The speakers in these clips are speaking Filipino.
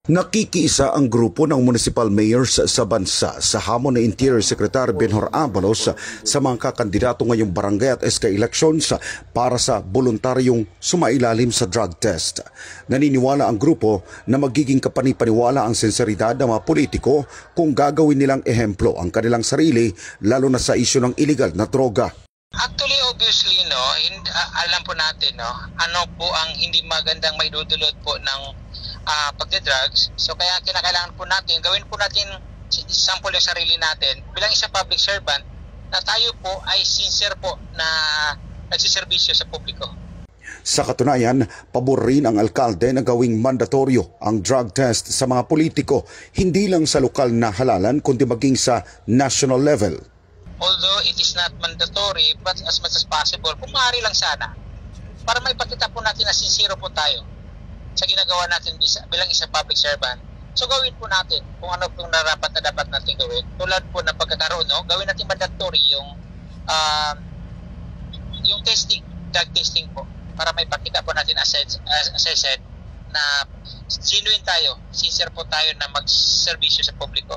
Nakikiisa ang grupo ng municipal mayors sa bansa sa hamon ni Interior Secretary Benhur Abalos sa mga kakandidato ngayong barangay at SK elections para sa voluntaryong sumailalim sa drug test. Naniniwala ang grupo na magiging kapanipaniwala ang sinseridad ng mga politiko kung gagawin nilang ehemplo ang kanilang sarili lalo na sa isyu ng iligal na droga. Actually, obviously, alam po natin, ano po ang hindi magandang maidudulot po ng pagde-drugs. So kaya kinakailangan po natin, gawin po natin sample yung sarili natin bilang isang public servant na tayo po ay sincere po na nagsiservisyo sa publiko. Sa katunayan, pabor rin ang alkalde na gawing mandatoryo ang drug test sa mga politiko, hindi lang sa lokal na halalan kundi maging sa national level. Although it is not mandatory, but as much as possible, kung maaari lang sana, para maipakita po natin na sincere po tayo sa ginagawa natin bilang isang public servant. So gawin po natin kung ano pong narapat na dapat natin gawin. Tulad po ng pagkakaroon, gawin natin mandatory yung testing, drug testing po, para maipakita po natin as I said, na genuine tayo, sincere po tayo na magserbisyo sa publiko.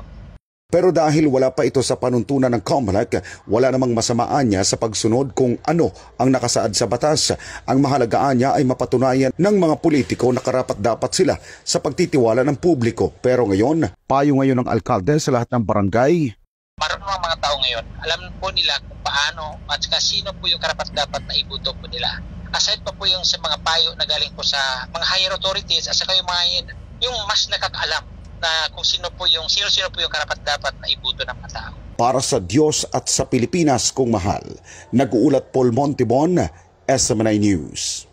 Pero dahil wala pa ito sa panuntunan ng COMELEC, wala namang masamaan niya sa pagsunod kung ano ang nakasaad sa batas. Ang mahalagaan niya ay mapatunayan ng mga politiko na karapat-dapat sila sa pagtitiwala ng publiko. Pero ngayon, payo ngayon ng alkalde sa lahat ng barangay. Marunong ang mga tao ngayon, alam po nila kung paano at sino po yung karapat-dapat na ibuto po nila. Aside pa po yung sa mga payo na galing po sa mga higher authorities at saka yung mas nakakaalam na kung sino po yung karapat-dapat na ibuto ng mga tao. Para sa Diyos at sa Pilipinas kung mahal, nag-uulat Paul Montibon, SMNI News.